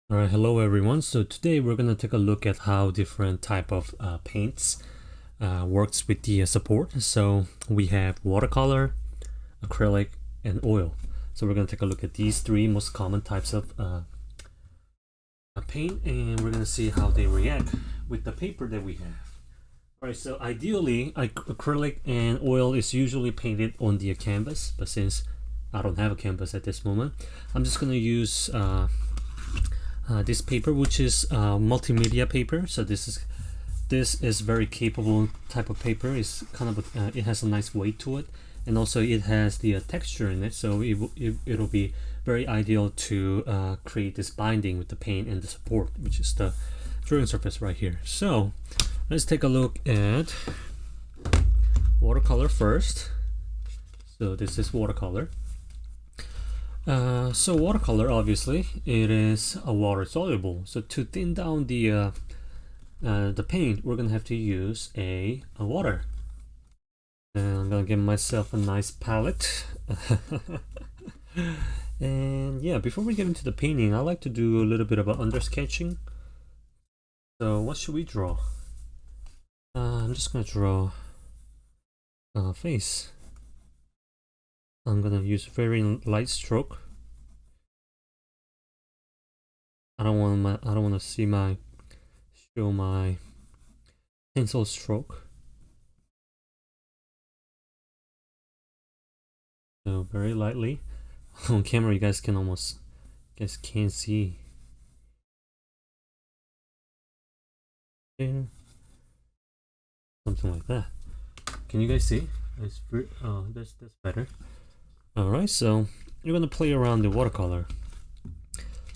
All right, hello everyone. So today we're gonna take a look at how different type of paints works with the support. So we have watercolor, acrylic, and oil. So we're gonna take a look at these three most common types of paint, and we're gonna see how they react with the paper that we have. All right, so ideally, acrylic and oil is usually painted on the canvas, but since I don't have a canvas at this moment, I'm just gonna use this paper, which is multimedia paper. So this is very capable type of paper. It's kind of it has a nice weight to it, and also it has the texture in it, so it'll be very ideal to create this binding with the paint and the support, which is the drawing surface right here. So let's take a look at watercolor first. So this is watercolor. So watercolor, obviously, it is a water soluble. So to thin down the paint, we're gonna have to use a water. And I'm gonna give myself a nice palette. And yeah, before we get into the painting, I like to do a little bit of under sketching. So what should we draw? I'm just gonna draw a face. I'm gonna use very light stroke. I don't want to show my pencil stroke. So very lightly. On camera, you guys can't see. There, something like that. Can you guys see? That's better. All right, so you're gonna play around the watercolor.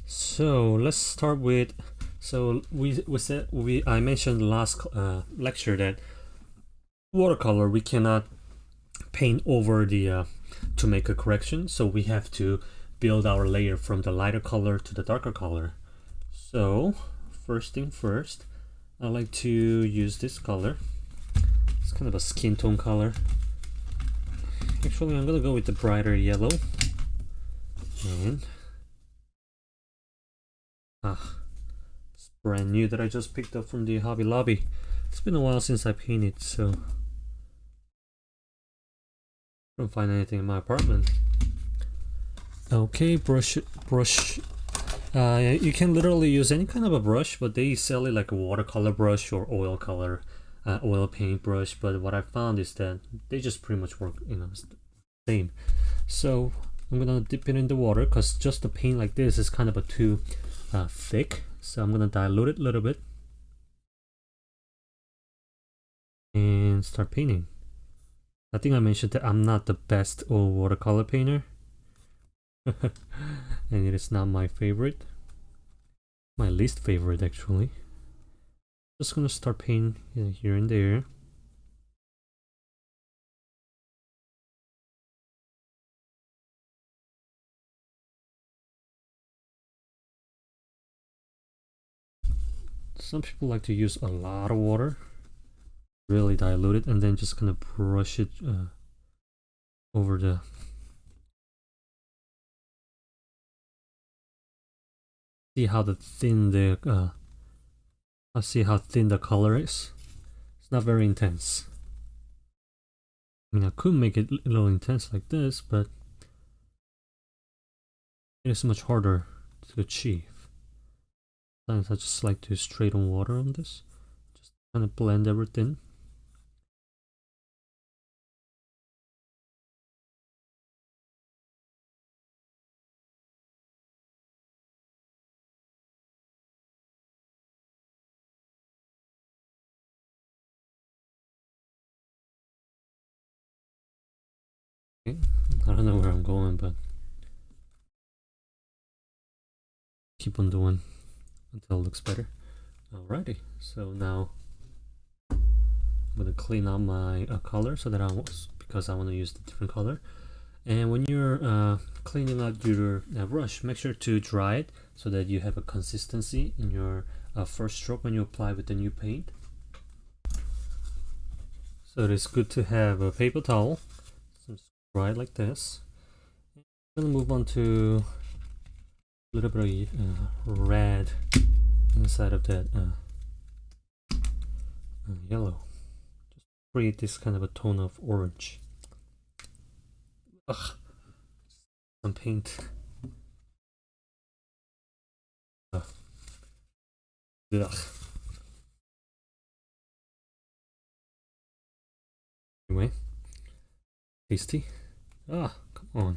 So let's start with. So I mentioned last lecture that watercolor we cannot paint over the to make a correction, so we have to build our layer from the lighter color to the darker color. So first thing first, I like to use this color. It's kind of a skin tone color. Actually, I'm gonna go with the brighter yellow. And it's brand new that I just picked up from the Hobby Lobby. It's been a while since I painted, so I don't find anything in my apartment. Okay, brush. You can literally use any kind of a brush, but they sell it like a watercolor brush or oil paint brush. But what I found is that they just pretty much work, same. So I'm gonna dip it in the water because just the paint like this is kind of a too thick. So I'm gonna dilute it a little bit and start painting. I think I mentioned that I'm not the best watercolor painter. And it is not my favorite. My least favorite, actually. Just gonna start painting here and there. Some people like to use a lot of water, really dilute it, and then just gonna brush it over the. See how thin the I see how thin the color is. It's not very intense. I mean, I could make it a little intense like this, but it is much harder to achieve. Sometimes I just like to straighten water on this, just kind of blend everything. Okay. I don't know where I'm going, but keep on doing until it looks better. Alrighty, so now I'm gonna clean out my color so that because I want to use the different color. And when you're cleaning out your brush, make sure to dry it so that you have a consistency in your first stroke when you apply with the new paint. So it is good to have a paper towel, dry it like this. I'm gonna move on to little bit of red inside of that yellow. Just create this kind of a tone of orange. Ugh. Some paint. Ugh. Ugh. Anyway, tasty. Ah, come on.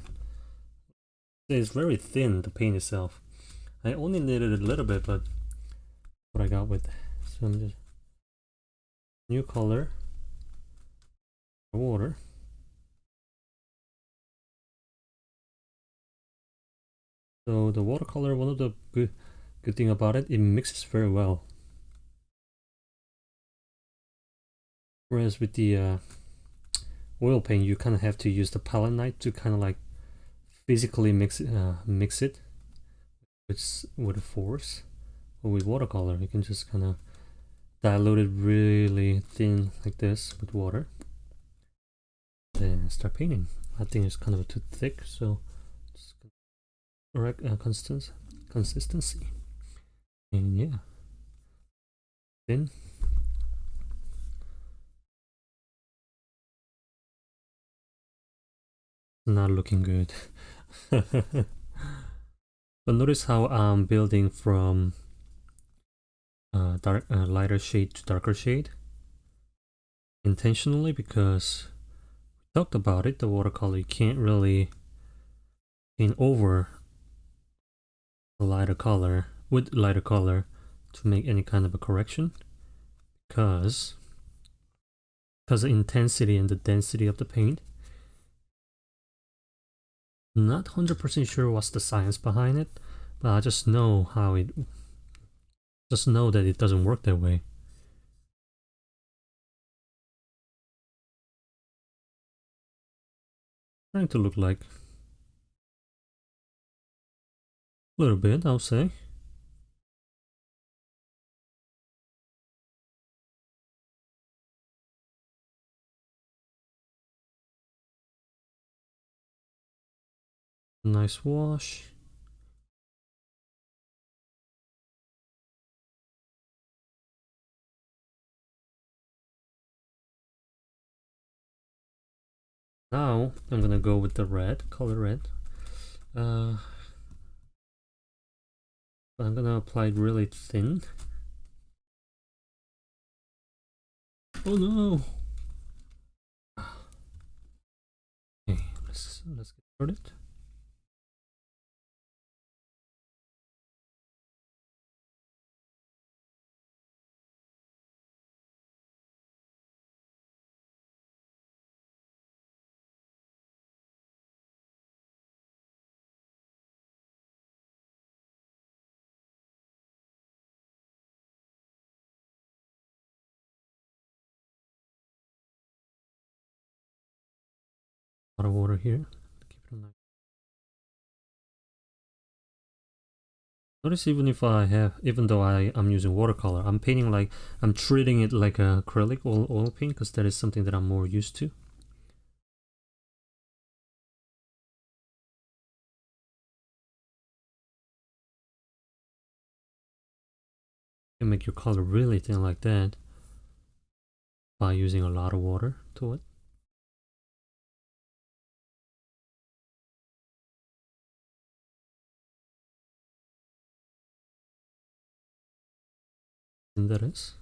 It's very thin, the paint itself. I only needed a little bit, but what I got with some just new color, water. So the watercolor, one of the good thing about it, it mixes very well. Whereas with the oil paint, you kind of have to use the palette knife to kind of like physically mix it with a force. But with watercolor, you can just kind of dilute it really thin like this with water, then start painting. I think it's kind of too thick, so just correct consistency, and yeah, thin. Not looking good. But notice how I'm building from lighter shade to darker shade intentionally, because we talked about it, the watercolor, you can't really paint over a lighter color with lighter color to make any kind of a correction, because the intensity and the density of the paint. Not 100% sure what's the science behind it, but I just know that it doesn't work that way. Trying to look like a little bit, I'll say. Nice wash. Now I'm gonna go with the red, color red. I'm gonna apply it really thin. Oh no! Okay, let's get started. A lot of water here. Keep it on. Notice even though I'm using watercolor, I'm painting like, I'm treating it like a acrylic oil paint, because that is something that I'm more used to. You can make your color really thin like that by using a lot of water to it. And that is.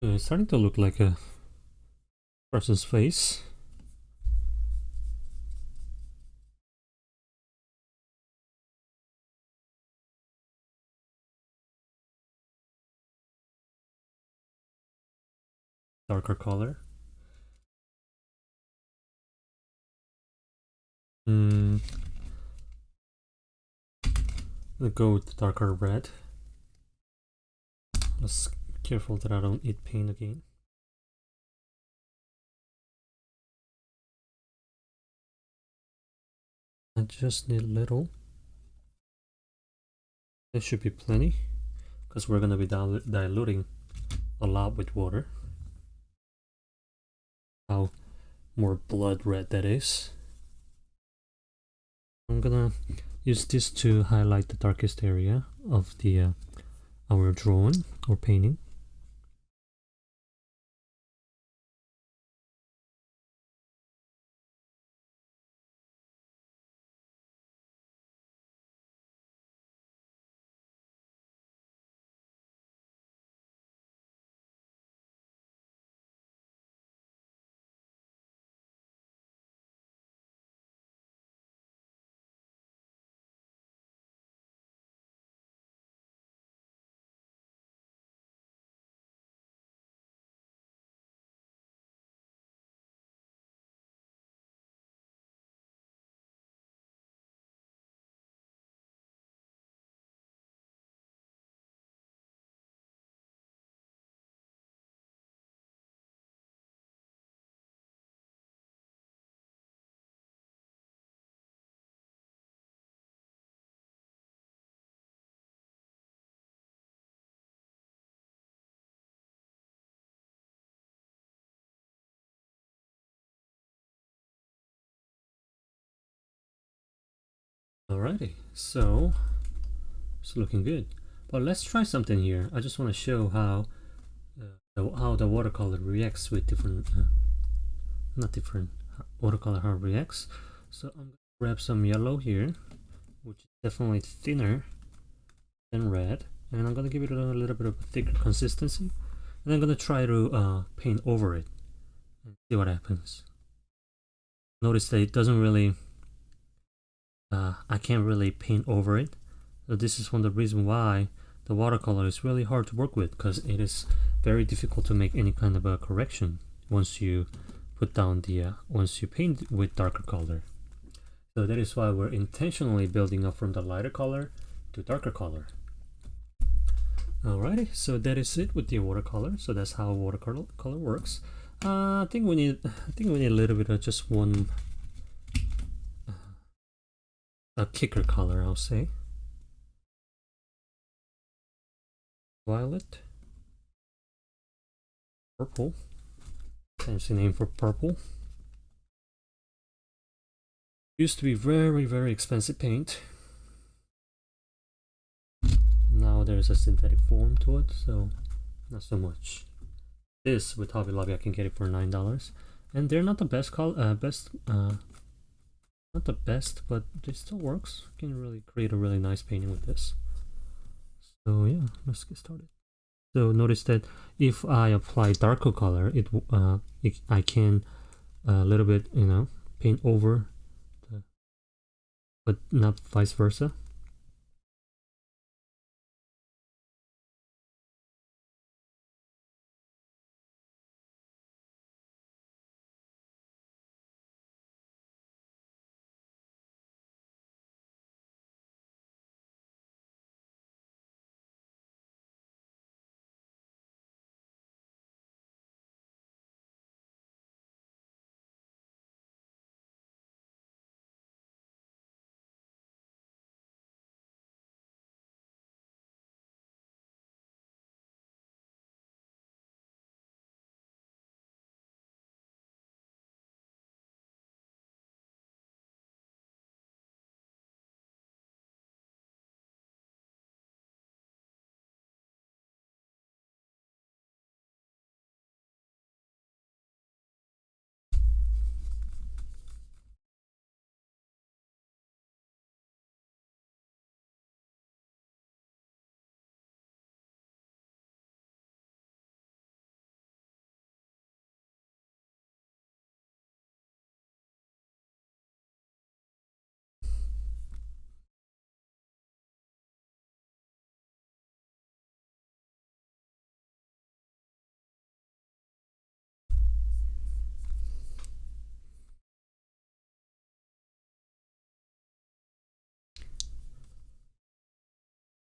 It's starting to look like a person's face. Darker color. I'll go with darker red. Just careful that I don't eat paint again. I just need little. There should be plenty, because we're gonna be diluting a lot with water. How more blood red that is. I'm gonna use this to highlight the darkest area of the our drawing or painting. Alrighty, so it's looking good. But let's try something here. I just want to show how the watercolor reacts with different, not different, watercolor how it reacts. So I'm gonna grab some yellow here, which is definitely thinner than red, and I'm gonna give it a little bit of a thicker consistency, and I'm gonna try to paint over it and see what happens. Notice that it doesn't really, I can't really paint over it. So this is one of the reasons why the watercolor is really hard to work with, because it is very difficult to make any kind of a correction once you put down the once you paint with darker color. So that is why we're intentionally building up from the lighter color to darker color. Alrighty, so that is it with the watercolor. So that's how watercolor works. I think we need a little bit of just one a kicker color, I'll say. Violet, purple, fancy name for purple. Used to be very expensive paint. Now there's a synthetic form to it, so not so much. This with Hobby Lobby I can get it for $9, and they're not the best not the best, but it still works. You can really create a really nice painting with this. So yeah, let's get started. So notice that if I apply darker color, I can a little bit, paint over, but not vice versa.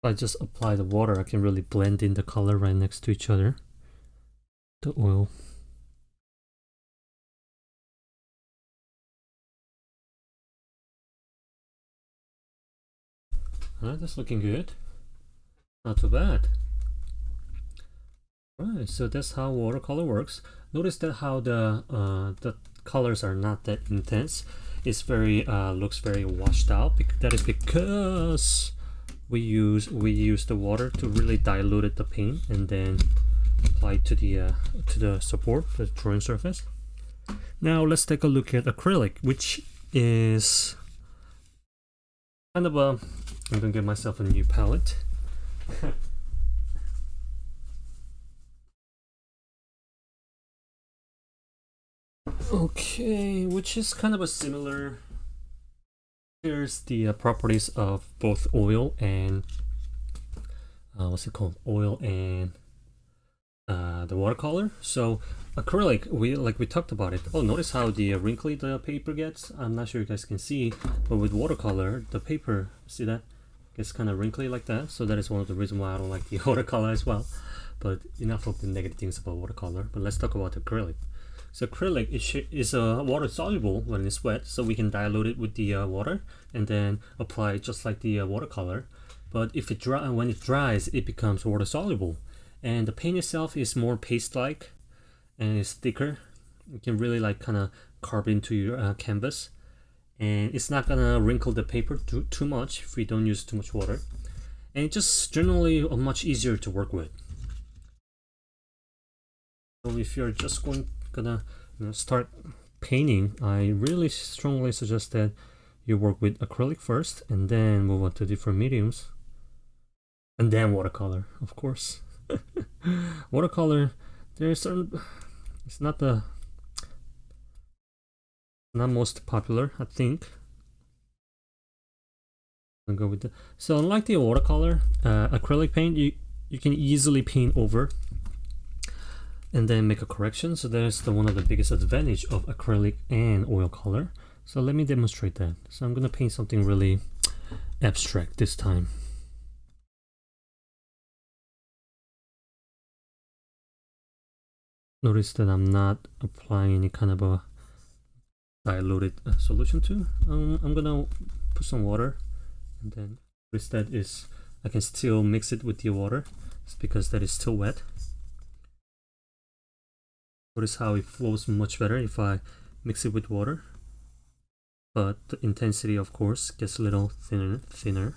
If I just apply the water, I can really blend in the color right next to each other. The oil. Alright, that's looking good. Not too bad. Alright, so that's how watercolor works. Notice that how the colors are not that intense. It's very looks very washed out. That is because we use the water to really dilute the paint and then apply it to the support, the drawing surface. Now let's take a look at acrylic, which is kind of a. I'm gonna get myself a new palette. Okay, which is kind of a similar. Here's the properties of both oil and what's it called? Oil and the watercolor. So acrylic, we talked about it. Oh, notice how the wrinkly the paper gets. I'm not sure you guys can see, but with watercolor, the paper, see that, gets kind of wrinkly like that. So that is one of the reasons why I don't like the watercolor as well. But enough of the negative things about watercolor. But let's talk about acrylic. So acrylic is water soluble when it's wet, so we can dilute it with the water and then apply it just like the watercolor. But if when it dries, it becomes water soluble, and the paint itself is more paste-like and it's thicker. You can really like kind of carve into your canvas, and it's not gonna wrinkle the paper too much if we don't use too much water, and it's just generally much easier to work with. So if you're just gonna start painting, I really strongly suggest that you work with acrylic first and then move on to different mediums and then watercolor, of course. Watercolor, there's certain, it's not most popular, I think. I'll go with the, so unlike the watercolor, acrylic paint, you can easily paint over and then make a correction. So there's one of the biggest advantage of acrylic and oil color. So let me demonstrate that. So I'm gonna paint something really abstract this time. Notice that I'm not applying any kind of a diluted solution to. I'm gonna put some water, and then notice that is I can still mix it with the water. It's because that is still wet. Notice how it flows much better if I mix it with water, but the intensity of course gets a little thinner.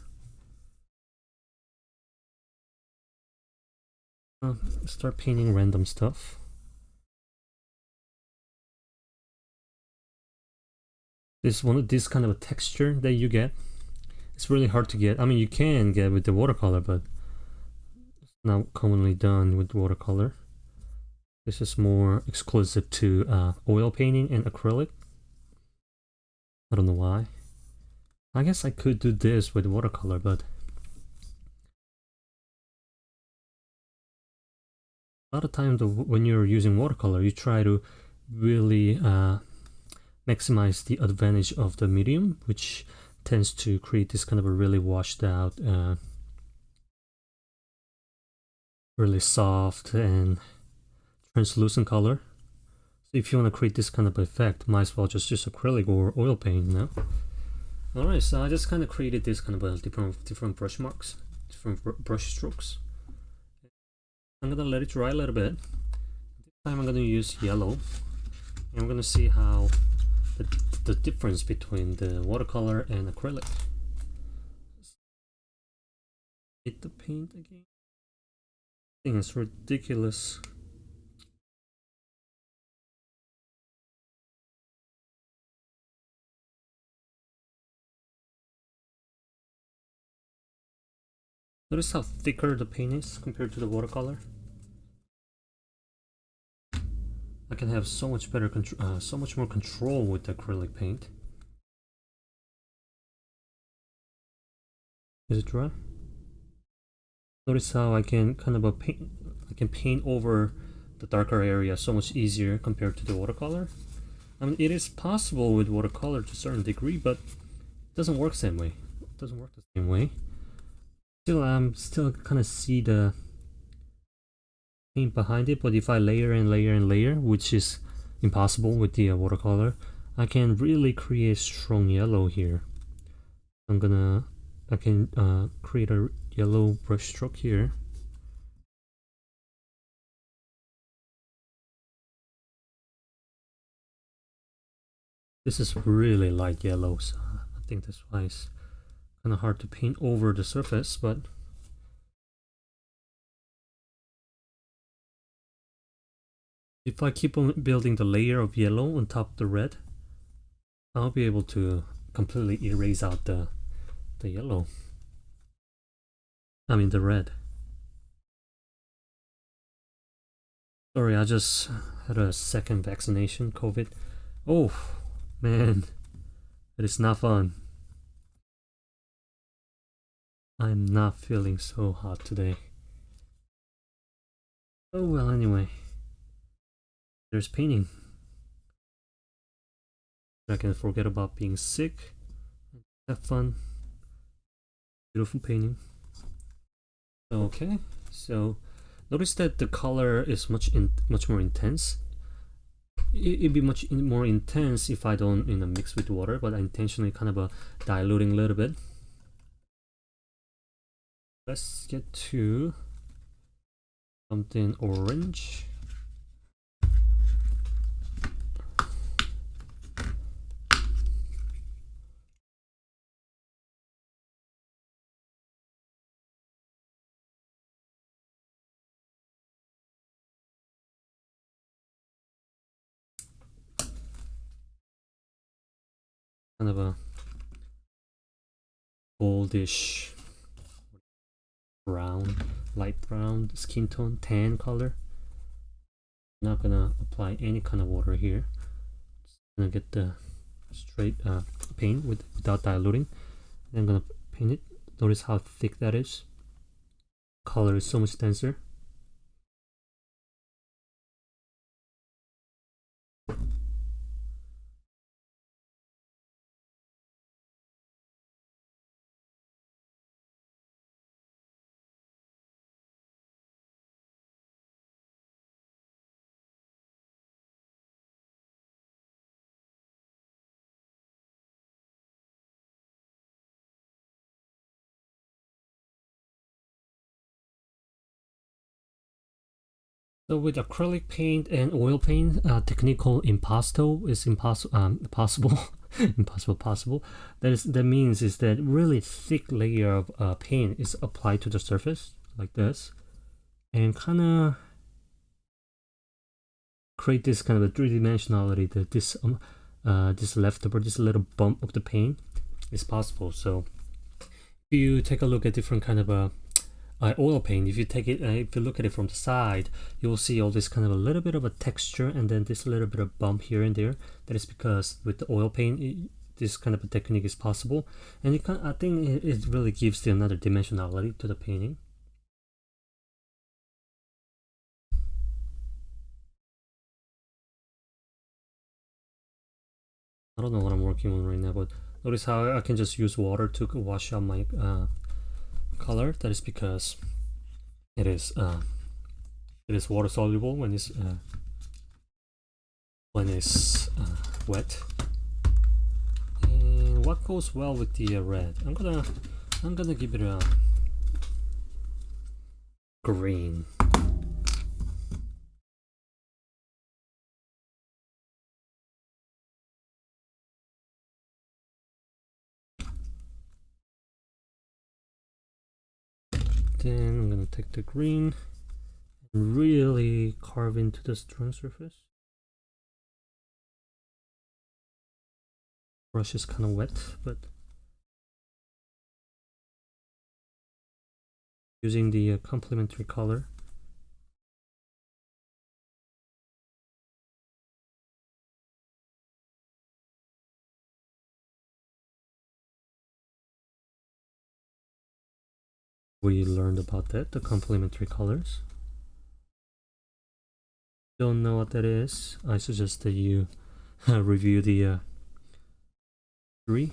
Start painting random stuff. This kind of a texture that you get, it's really hard to get. I mean, you can get with the watercolor, but it's not commonly done with watercolor. This is more exclusive to oil painting and acrylic. I don't know why. I guess I could do this with watercolor, but a lot of times when you're using watercolor, you try to really maximize the advantage of the medium, which tends to create this kind of a really washed out, really soft and translucent color. So if you want to create this kind of effect, might as well just use acrylic or oil paint now. Alright, so I just kind of created this kind of a different brush marks, different brush strokes. I'm gonna let it dry a little bit. This time I'm gonna use yellow, and I'm gonna see how the difference between the watercolor and acrylic. Hit the paint again. I think it's ridiculous. Notice how thicker the paint is compared to the watercolor. I can have so much better control, so much more control with the acrylic paint. Is it dry? Notice how I can kind of paint over the darker area so much easier compared to the watercolor. I mean, it is possible with watercolor to a certain degree, but it doesn't work the same way. It doesn't work the same way. Still kind of see the paint behind it, but if I layer and layer and layer, which is impossible with the watercolor, I can really create strong yellow here. I'm gonna I can create a yellow brush stroke here. This is really light yellow, so I think that's why it's kind of hard to paint over the surface, but if I keep on building the layer of yellow on top of the red, I'll be able to completely erase out the yellow. I mean the red. Sorry, I just had a second vaccination, COVID. Oh, man, it is not fun. I'm not feeling so hot today. Oh well, anyway. There's painting. I can forget about being sick. Have fun. Beautiful painting. Okay, so notice that the color is much more intense. It'd be much more intense if I don't mix with water, but I intentionally kind of diluting a little bit. Let's get to something orange. Kind of a goldish brown, light brown skin tone, tan color. Not gonna apply any kind of water here. Just gonna get the straight paint without diluting. Then I'm gonna paint it. Notice how thick that is. Color is so much denser. So with acrylic paint and oil paint, technical impasto is possible. Possible. That means is that really thick layer of paint is applied to the surface like this, and kind of create this kind of a three-dimensionality that this leftover, this little bump of the paint is possible. So if you take a look at different kind of oil paint, if you take it, if you look at it from the side, you will see all this kind of a little bit of a texture, and then this little bit of bump here and there. That is because with the oil paint, this kind of a technique is possible, and I think it really gives another dimensionality to the painting. I don't know what I'm working on right now, but notice how I can just use water to wash out my color. That is because it is water soluble when it's wet. And what goes well with the red? I'm gonna give it a green. Then I'm gonna take the green and really carve into the strong surface. Brush is kind of wet, but using the complementary color. We learned about that, the complementary colors. Don't know what that is, I suggest that you review the 3.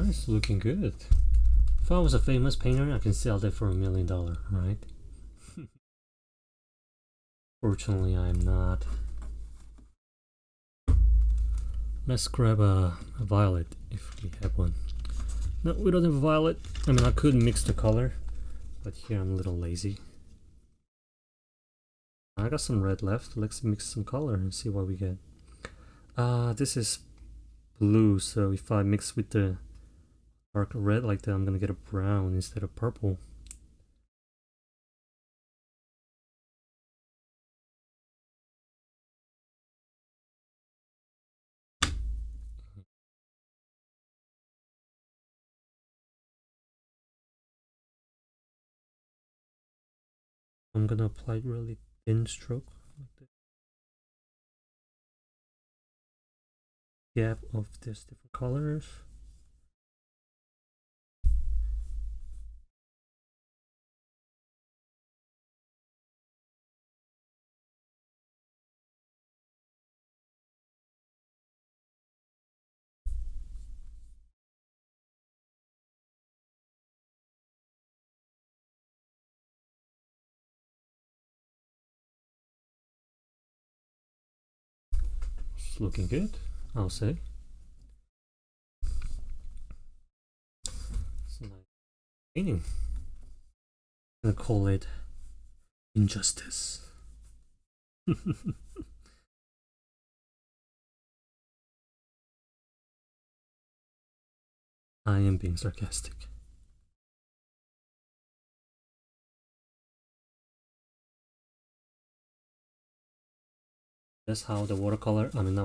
Alright, it's looking good. If I was a famous painter, I can sell that for $1 million, right? Fortunately, I'm not. Let's grab a violet if we have one. No, we don't have a violet. I mean, I could mix the color, but here I'm a little lazy. I got some red left. Let's mix some color and see what we get. This is blue, so if I mix with the dark red like that, I'm gonna get a brown instead of purple. I'm gonna apply really thin stroke like this. Gap of these different colors. It's looking good, I'll say. It's a nice painting. I'm gonna call it Injustice. I am being sarcastic. That's how the not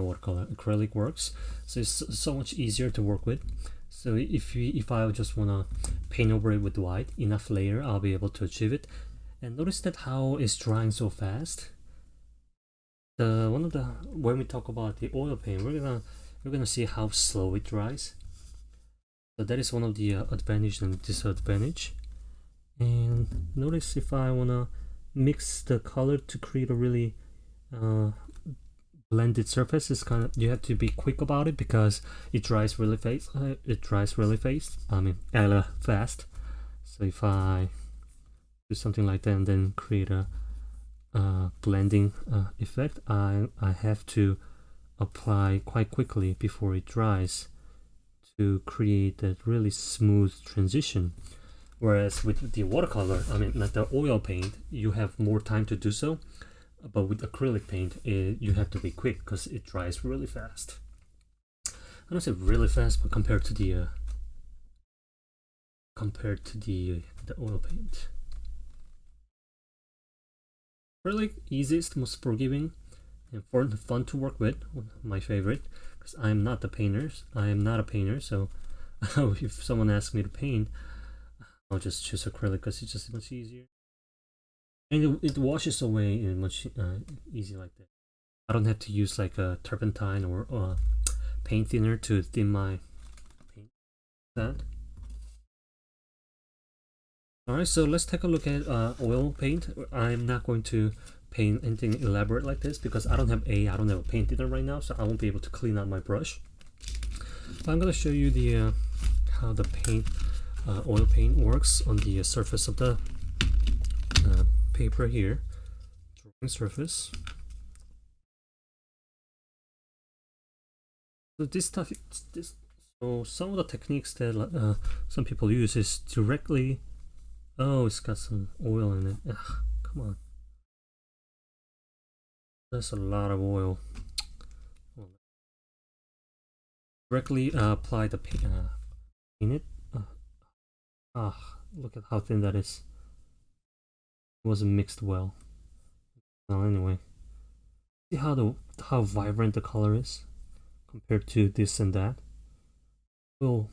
watercolor, acrylic works. So it's so much easier to work with. So if I just wanna paint over it with white, enough layer, I'll be able to achieve it. And notice that how it's drying so fast. When we talk about the oil paint, we're gonna see how slow it dries. So that is one of the advantage and disadvantage. And notice if I wanna mix the color to create a really blended surface, is kind of, you have to be quick about it because it dries really fast. Fast. So if I do something like that and then create a blending effect, I have to apply quite quickly before it dries to create that really smooth transition. Whereas with the watercolor, not the oil paint, you have more time to do so. But with acrylic paint, you have to be quick because it dries really fast. I don't say really fast, but compared to the oil paint. Really easiest, most forgiving, and fun to work with. My favorite, because I'm not a painter. So if someone asks me to paint, I'll just choose acrylic because it's just much easier. And it washes away in much easy like that. I don't have to use like a turpentine or paint thinner to thin my paint. Alright, so let's take a look at oil paint. I'm not going to paint anything elaborate like this because I don't have a paint thinner right now, so I won't be able to clean out my brush. But I'm going to show you the how the oil paint works on the surface of the paper here, drawing surface. So some of the techniques that some people use is directly. Oh, it's got some oil in it. Ugh, come on, that's a lot of oil. Directly apply the paint in it. Look at how thin that is. Wasn't mixed well. Well, anyway, see how vibrant the color is compared to this and that. We'll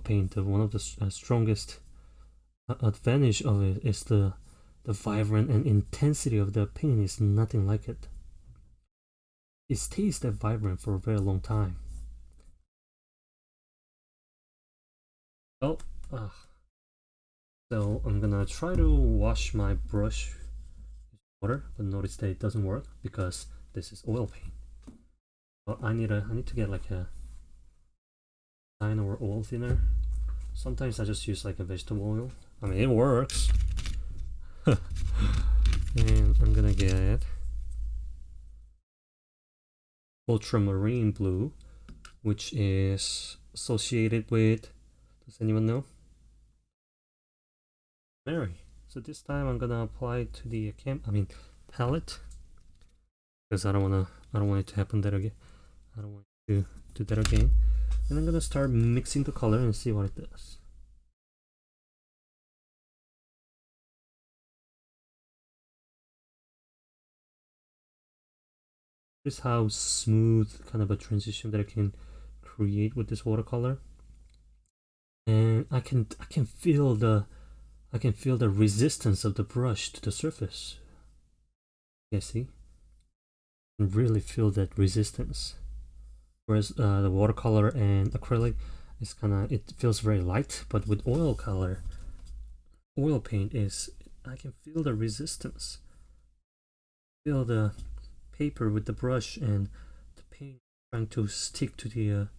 paint one of the strongest advantage of it is the vibrant and intensity of the paint is nothing like it. It stays that vibrant for a very long time. Oh, so I'm gonna try to wash my brush with water, but notice that it doesn't work because this is oil paint. But I need to get like a line or oil thinner. Sometimes I just use like a vegetable oil. I mean, it works. And I'm gonna get ultramarine blue, which is associated with, does anyone know? Mary. So this time I'm gonna apply it to the palette, because I don't want it to happen that again. I don't want to do that again. And I'm gonna start mixing the color and see what it does. This is how smooth kind of a transition that I can create with this watercolor. And I can feel the resistance of the brush to the surface. Yeah, see? I can really feel that resistance. Whereas the watercolor and acrylic is it feels very light, but with oil paint I can feel the resistance. Feel the paper with the brush and the paint trying to stick to the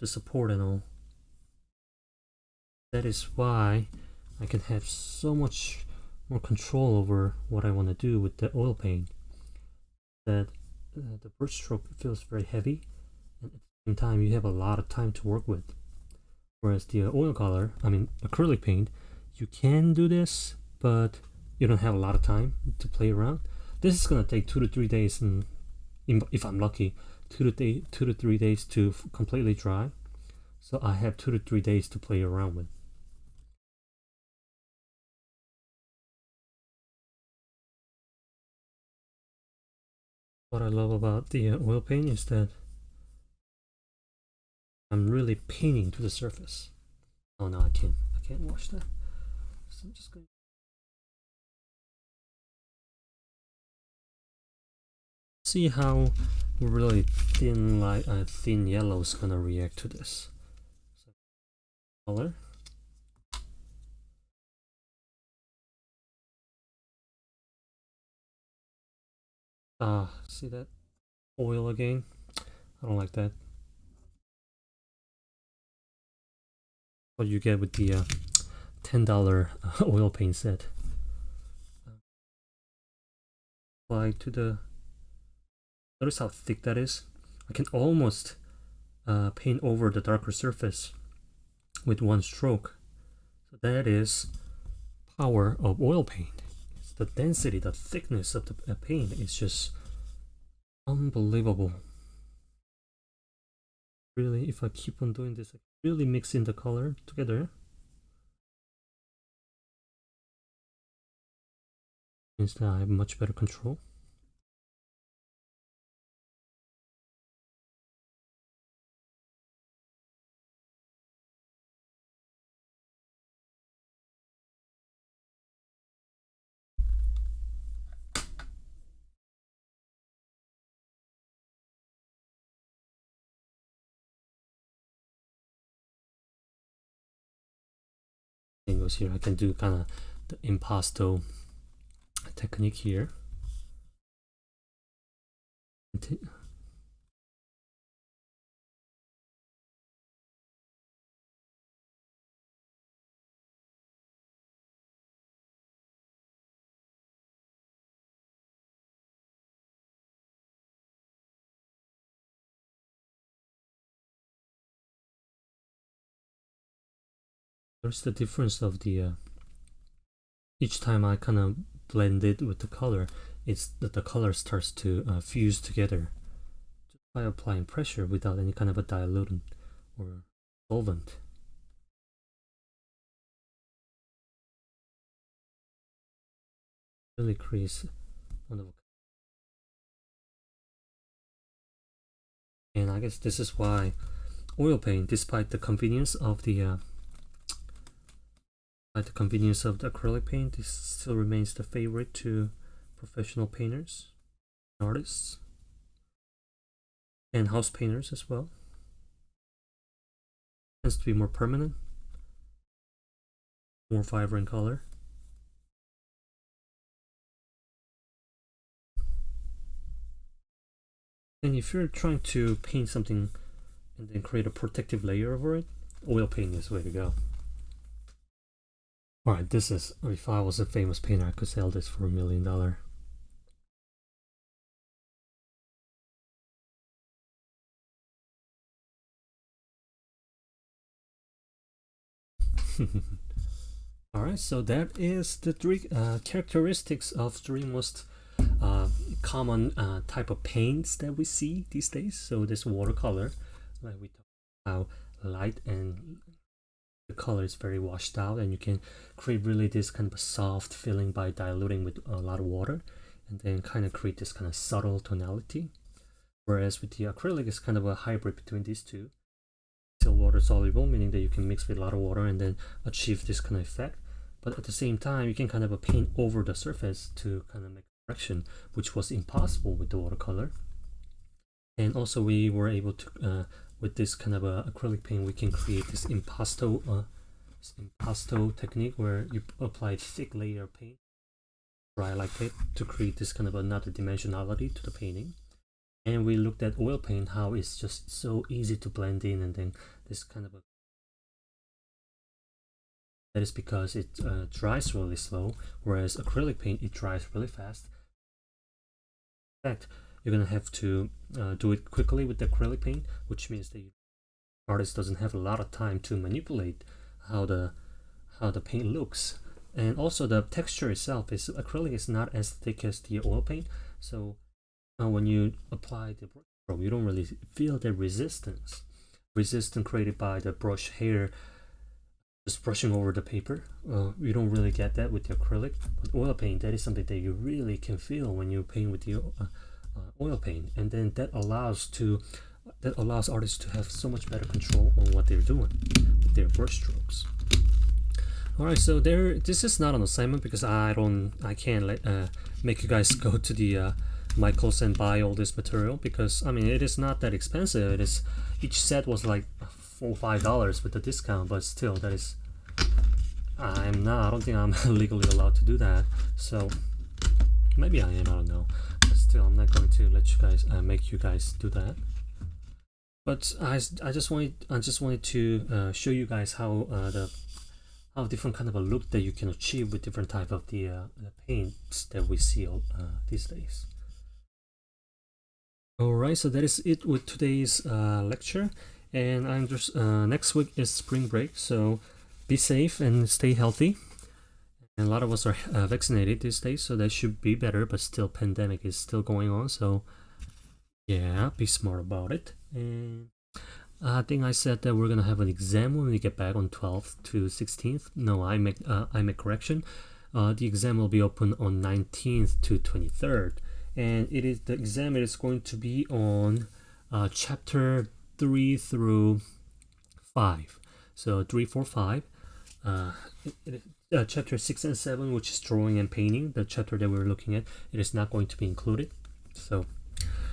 support and all. That is why I can have so much more control over what I want to do with the oil paint. That the brush stroke feels very heavy, and at the same time you have a lot of time to work with. Whereas the acrylic paint, you can do this, but you don't have a lot of time to play around. This is gonna take 2 to 3 days, and if I'm lucky, 2 to 3 days to completely dry. So I have 2 to 3 days to play around with. What I love about the oil paint is that I'm really painting to the surface. Oh no, I can't wash that. So I'm just going. See how really thin thin yellow is gonna react to this. So, color. See that oil again? I don't like that. What you get with the $10 oil paint set. Apply to the. Notice how thick that is. I can almost paint over the darker surface with one stroke. So that is power of oil paint. It's the density, the thickness of the paint is just unbelievable. Really, if I keep on doing this, I really mix in the color together. Means that I have much better control. Goes here. I can do kind of the impasto technique here. There's the difference of the each time I kind of blend it with the color, it's that the color starts to fuse together just by applying pressure without any kind of a dilutant or solvent. Really creates wonderful. And I guess this is why oil paint, despite the convenience of the acrylic paint, this still remains the favorite to professional painters, artists, and house painters as well. Tends to be more permanent, more vibrant color. And if you're trying to paint something and then create a protective layer over it, oil paint is the way to go. Alright, this is, if I was a famous painter, I could sell this for $1 million. Alright, so that is the three characteristics of three most common type of paints that we see these days. So this watercolor, like we talked about, how light and the color is very washed out, and you can create really this kind of a soft feeling by diluting with a lot of water, and then kind of create this kind of subtle tonality. Whereas with the acrylic, it's kind of a hybrid between these two. Still water soluble, meaning that you can mix with a lot of water and then achieve this kind of effect. But at the same time, you can kind of paint over the surface to kind of make a correction, which was impossible with the watercolor. And also we were able to, with this kind of acrylic paint, we can create this impasto technique where you apply thick layer of paint, dry like tape, to create this kind of another dimensionality to the painting. And we looked at oil paint, how it's just so easy to blend in, and then this kind of that is because it dries really slow, whereas acrylic paint, it dries really fast. In fact, you're gonna have to do it quickly with the acrylic paint, which means the artist doesn't have a lot of time to manipulate how the paint looks. And also the texture itself is, acrylic is not as thick as the oil paint, so when you apply the brush stroke, you don't really feel the resistance created by the brush hair just brushing over the paper. You don't really get that with the acrylic. But oil paint, that is something that you really can feel when you paint with the oil paint, and then that allows artists to have so much better control on what they're doing with their brush strokes. All right, so this is not an assignment because I can't make you guys go to the Michaels and buy all this material, because I mean it is not that expensive. It is, each set was like $4 or $5 with the discount, but still, that is, I don't think I'm legally allowed to do that. So maybe I am, I don't know, but still I'm not going to let you guys make you guys do that. But I just wanted to show you guys how different kind of a look that you can achieve with different type of the paints that we see these days. Alright, so that is it with today's lecture, and I'm just next week is spring break, so be safe and stay healthy. And a lot of us are vaccinated these days, so that should be better, but still pandemic is still going on, so yeah, be smart about it. And I think I said that we're gonna have an exam when we get back on 12th to 16th. No, I make correction. The exam will be open on 19th to 23rd. And the exam is going to be on chapter 3 through 5. So 3, 4, 5. Chapter 6 and 7, which is drawing and painting, the chapter that we're looking at, it is not going to be included. So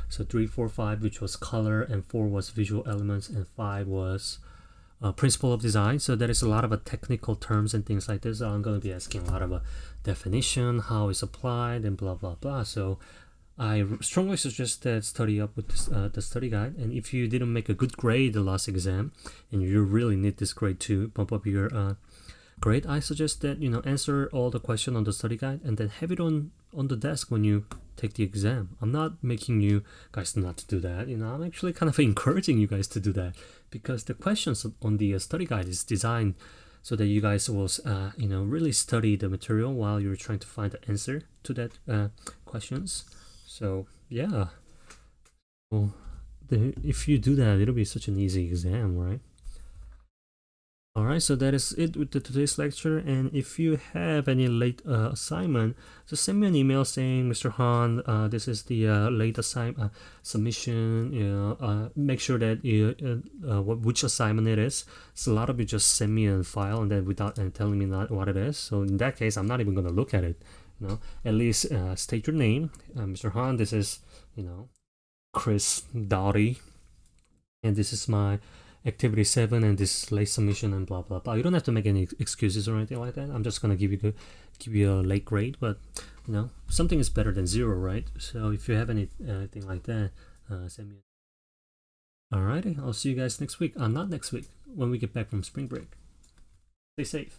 3, 4, 5, which was color, and 4 was visual elements, and 5 was principle of design. So there is a lot of technical terms and things like this. I'm going to be asking a lot of definition, how it's applied, and blah blah blah. So I strongly suggest that study up with this, the study guide. And if you didn't make a good grade the last exam, and you really need this grade to bump up your grade, I suggest that answer all the questions on the study guide and then have it on the desk when you take the exam. I'm not making you guys not to do that. I'm actually kind of encouraging you guys to do that, because the questions on the study guide is designed so that you guys will really study the material while you're trying to find the answer to that questions. So yeah, well, if you do that, it'll be such an easy exam, right? Alright, so that is it with today's lecture. And if you have any late assignment, just send me an email saying, Mr. Han, this is the late submission. Make sure that which assignment it is. So a lot of you just send me a file and then without telling me what it is. So in that case, I'm not even going to look at it. At least state your name, Mr. Han. This is Chris Doughty, and this is my activity 7, and this late submission, and blah blah blah. You don't have to make any excuses or anything like that. I'm just gonna give you a late grade, but You know, something is better than 0, right? So if you have anything like that, send me. Alrighty, I'll see you guys next week. Not next week, when we get back from spring break. Stay safe.